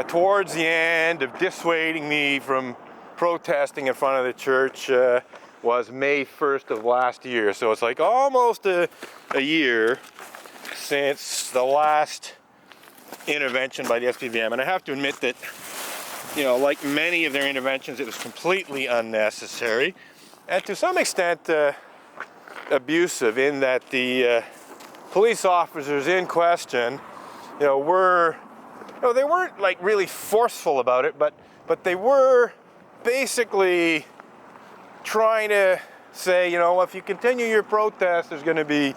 towards the end of dissuading me from protesting in front of the church was May 1st of last year. So it's like almost a year since the last intervention by the SPVM. And I have to admit that, you know, like many of their interventions, it was completely unnecessary and to some extent abusive, in that the police officers in question, you know, they weren't like really forceful about it, but they were basically trying to say, you know, if you continue your protest, there's going to be,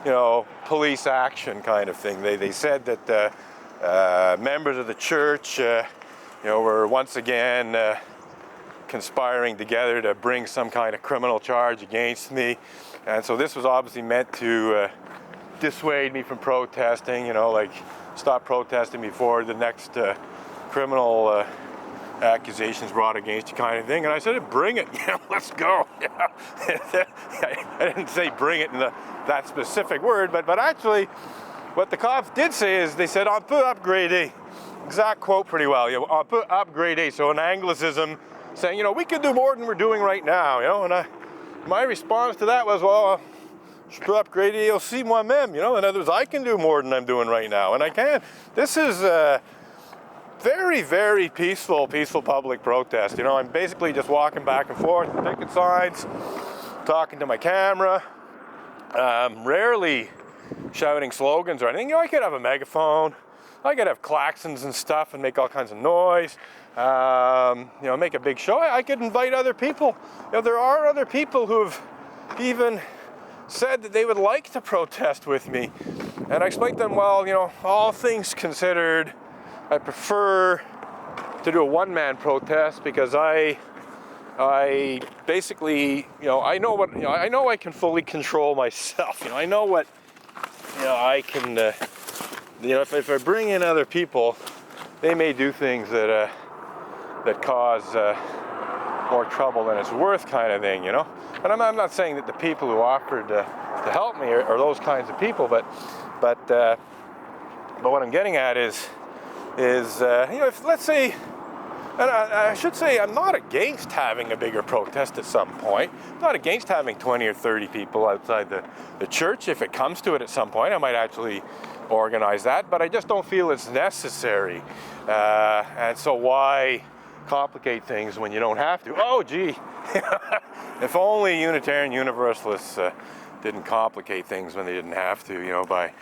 you know, police action kind of thing. They said that members of the church, you know, were once again conspiring together to bring some kind of criminal charge against me, and so this was obviously meant to dissuade me from protesting. You know, like stop protesting before the next criminal accusations brought against you, kind of thing. And I said, bring it, yeah, let's go. Yeah. I didn't say bring it in that specific word, but actually what the cops did say is they said, on peut upgrader. Exact quote pretty well. You know, on peut upgrader. So an Anglicism saying, you know, we can do more than we're doing right now, you know. And my response to that was, well, je peux upgrader aussi moi-même, you know. In other words, I can do more than I'm doing right now, and I can. This is very, very peaceful public protest. You know, I'm basically just walking back and forth with picket signs, talking to my camera, rarely shouting slogans or anything. You know, I could have a megaphone, I could have klaxons and stuff and make all kinds of noise, you know, make a big show. I could invite other people. You know, there are other people who have even said that they would like to protest with me. And I explained to them, well, you know, all things considered, I prefer to do a one-man protest because I basically, you know, I know what, you know, I know I can fully control myself. You know, I know what, you know, I can, you know, if I bring in other people, they may do things that cause more trouble than it's worth, kind of thing, you know. And I'm not saying that the people who offered to help me are those kinds of people, but what I'm getting at is you know, if, let's say, and I should say, I'm not against having a bigger protest at some point. I'm not against having 20 or 30 people outside the church. If it comes to it at some point, I might actually organize that, but I just don't feel it's necessary. And so why complicate things when you don't have to? Oh, gee, if only Unitarian Universalists didn't complicate things when they didn't have to, you know, by,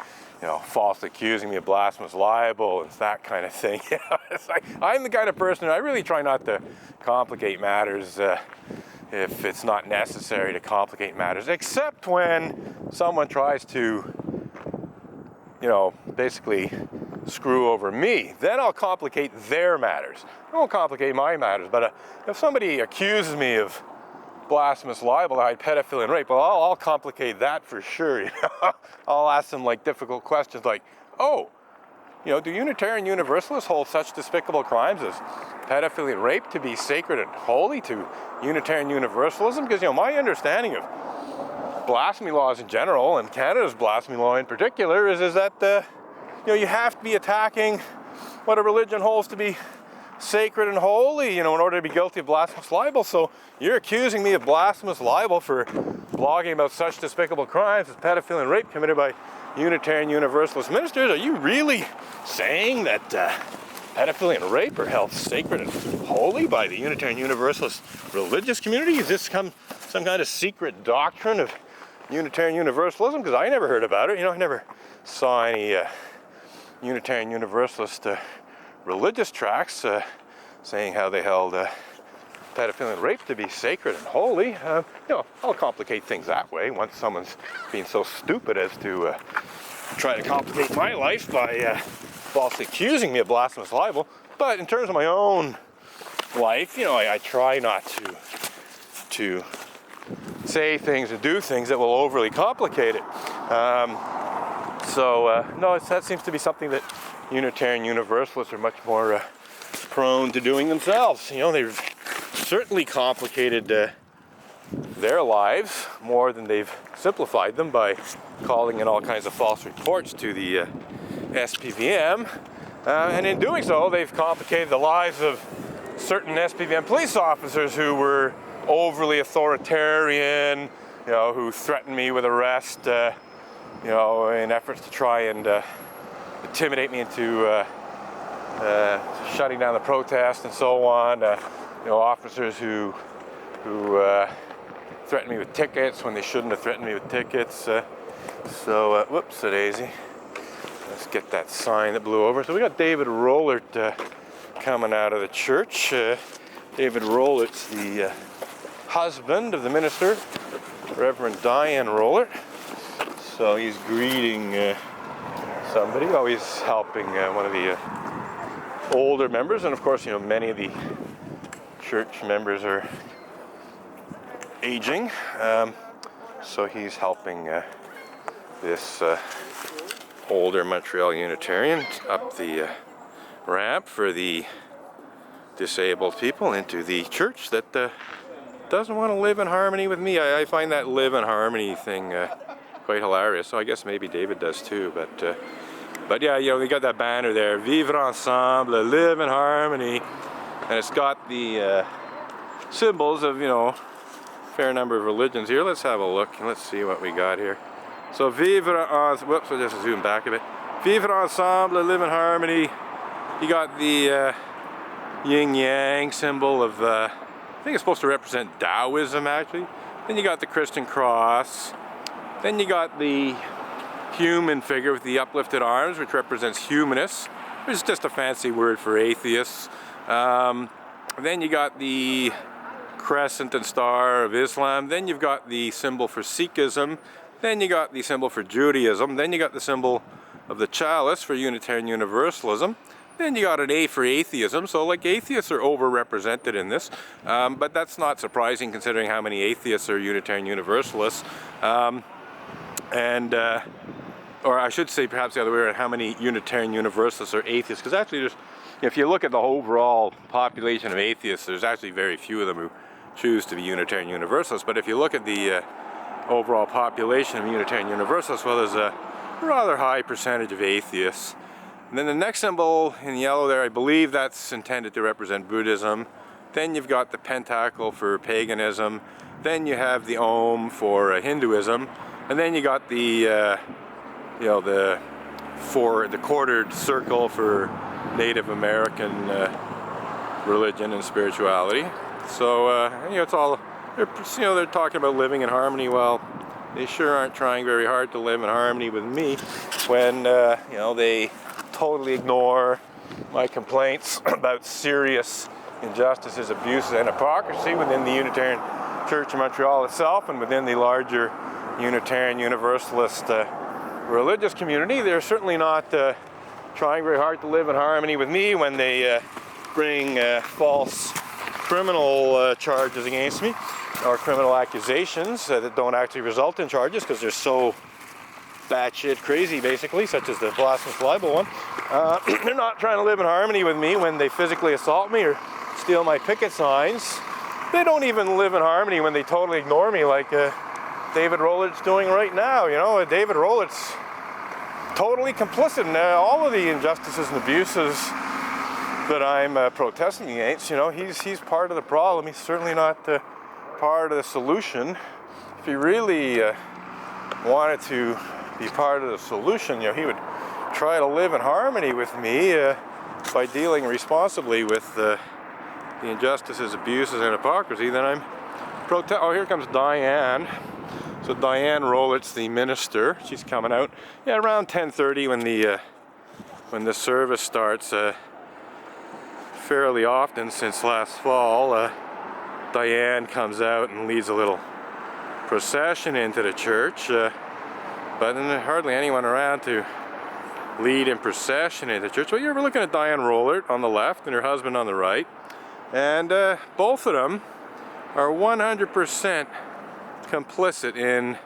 you know, falsely accusing me of blasphemous libel and that kind of thing. You know, it's like, I'm the kind of person, I really try not to complicate matters if it's not necessary to complicate matters, except when someone tries to, you know, basically screw over me. Then I'll complicate their matters. I won't complicate my matters, but if somebody accuses me of blasphemous libel, pedophilia, and rape, well, I'll complicate that for sure. You know? I'll ask them like difficult questions like, oh, you know, do Unitarian Universalists hold such despicable crimes as pedophilia and rape to be sacred and holy to Unitarian Universalism? Because, you know, my understanding of blasphemy laws in general, and Canada's blasphemy law in particular, is that, you know, you have to be attacking what a religion holds to be sacred and holy, you know, in order to be guilty of blasphemous libel. So you're accusing me of blasphemous libel for blogging about such despicable crimes as pedophilia and rape committed by Unitarian Universalist ministers. Are you really saying that pedophilia and rape are held sacred and holy by the Unitarian Universalist religious community? Is this some kind of secret doctrine of Unitarian Universalism? Because I never heard about it. You know, I never saw any Unitarian Universalist religious tracts saying how they held pedophilia and rape to be sacred and holy. You know, I'll complicate things that way once someone's being so stupid as to try to complicate my life by falsely accusing me of blasphemous libel. But in terms of my own life, you know, I try not to say things and do things that will overly complicate it. No, that seems to be something that Unitarian Universalists are much more prone to doing themselves. You know, they've certainly complicated their lives more than they've simplified them by calling in all kinds of false reports to the SPVM. And in doing so, they've complicated the lives of certain SPVM police officers who were overly authoritarian, who threatened me with arrest, in efforts to try and intimidate me into shutting down the protest and so on. Officers who threatened me with tickets when they shouldn't have threatened me with tickets. Whoops-a-daisy. Let's get that sign that blew over. So we got David Rollert coming out of the church. David Rollert's the husband of the minister, Reverend Diane Rollert. So he's greeting somebody. Oh, he's helping one of the older members, and of course, many of the church members are aging. So he's helping this older Montreal Unitarian up the ramp for the disabled people into the church that doesn't want to live in harmony with me. I find that live in harmony thing quite hilarious. So I guess maybe David does too. But yeah, we got that banner there, Vivre ensemble, live in harmony, and it's got the symbols of a fair number of religions here. Let's have a look and let's see what we got here. So vivre ensemble, whoops, I'll just zoom back a bit. Vivre ensemble, live in harmony. You got the yin-yang symbol of, I think it's supposed to represent Taoism actually. Then you got the Christian cross. Then you got the human figure with the uplifted arms, which represents humanists, which is just a fancy word for atheists. Then you got the crescent and star of Islam. Then you've got the symbol for Sikhism. Then you got the symbol for Judaism. Then you got the symbol of the chalice for Unitarian Universalism. Then you got an A for atheism. So like atheists are overrepresented in this, but that's not surprising considering how many atheists are Unitarian Universalists. Or I should say perhaps the other way around, how many Unitarian Universalists are atheists, because actually if you look at the overall population of atheists, there's actually very few of them who choose to be Unitarian Universalists. But if you look at the overall population of Unitarian Universalists, well, there's a rather high percentage of atheists. And then the next symbol in yellow there, I believe that's intended to represent Buddhism. Then you've got the pentacle for paganism. Then you have the Om for Hinduism. And then you got the the quartered circle for Native American religion and spirituality. So it's all they're talking about living in harmony. Well, they sure aren't trying very hard to live in harmony with me when they totally ignore my complaints about serious injustices, abuses, and hypocrisy within the Unitarian Church of Montreal itself and within the larger Unitarian Universalist religious community. They're certainly not trying very hard to live in harmony with me when they bring false criminal charges against me, or criminal accusations that don't actually result in charges because they're so batshit crazy, basically, such as the blasphemous libel one. They're not trying to live in harmony with me when they physically assault me or steal my picket signs. They don't even live in harmony when they totally ignore me, like David Rollert's doing right now. David Rollert's totally complicit in all of the injustices and abuses that I'm protesting against. He's part of the problem. He's certainly not part of the solution. If he really wanted to be part of the solution, he would try to live in harmony with me by dealing responsibly with the injustices, abuses, and hypocrisy. Then I'm oh, here comes Diane. So Diane Rollert's the minister. She's coming out. Yeah, around 10:30 when the service starts. Fairly often since last fall, Diane comes out and leads a little procession into the church. But there's hardly anyone around to lead in procession into the church. Well, you're looking at Diane Rollert on the left and her husband on the right. And both of them are 100% complicit in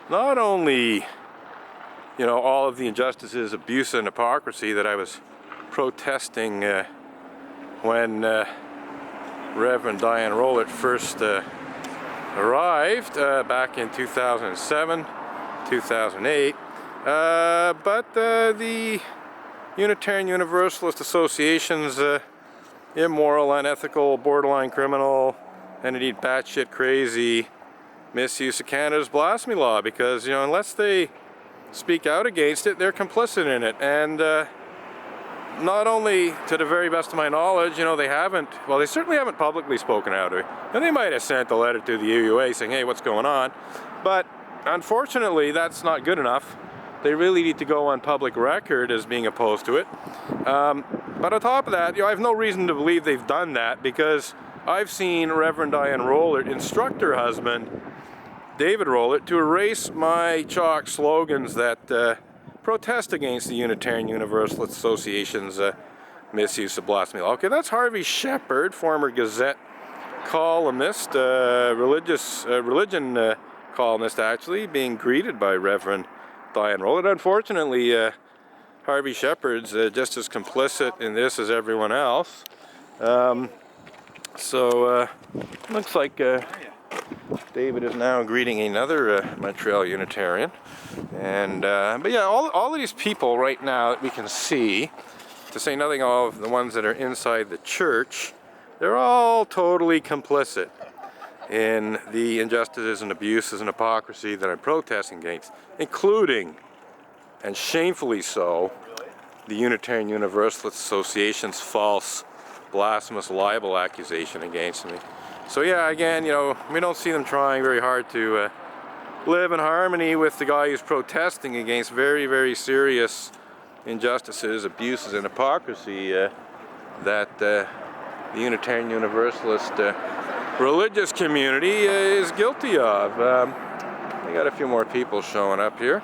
not only all of the injustices, abuse, and hypocrisy that I was protesting when Reverend Diane Rollert first arrived back in 2007, 2008, but the Unitarian Universalist Association's immoral, unethical, borderline criminal, and indeed batshit crazy misuse of Canada's blasphemy law, because, you know, unless they speak out against it, they're complicit in it. And not only, to the very best of my knowledge, you know, they certainly haven't publicly spoken out. And they might have sent a letter to the UUA saying, hey, what's going on? But unfortunately, that's not good enough. They really need to go on public record as being opposed to it. But on top of that, you know, I have no reason to believe they've done that, because I've seen Reverend Diane Rollert instruct her husband, David Rollert, to erase my chalk slogans that protest against the Unitarian Universalist Association's misuse of blasphemy law. Okay, that's Harvey Shepherd, former Gazette columnist, religion columnist actually, being greeted by Reverend Diane Rollert. Unfortunately, Harvey Shepherd's just as complicit in this as everyone else. Looks like David is now greeting another Montreal Unitarian. And but yeah, all of these people right now that we can see, to say nothing of the ones that are inside the church, they're all totally complicit in the injustices and abuses and hypocrisy that I'm protesting against, including, and shamefully so, the Unitarian Universalist Association's false, blasphemous libel accusation against me. So yeah, again, you know, we don't see them trying very hard to live in harmony with the guy who's protesting against very, very serious injustices, abuses, and hypocrisy that the Unitarian Universalist religious community is guilty of. We got a few more people showing up here,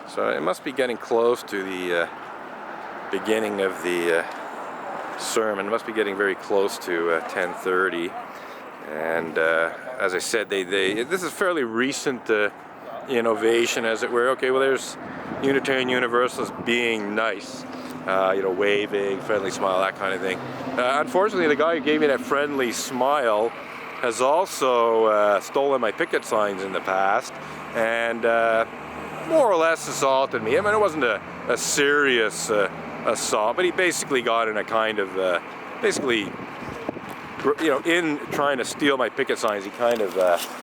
so it must be getting close to the beginning of the sermon. It must be getting very close to 10:30. And as I said, this is fairly recent innovation, as it were. Okay, well, there's Unitarian Universalists being nice, you know, waving, friendly smile, that kind of thing. Unfortunately, the guy who gave me that friendly smile has also stolen my picket signs in the past, and more or less assaulted me. I mean, it wasn't a serious assault, but he basically got in a kind of, you know, in trying to steal my picket signs, he kind of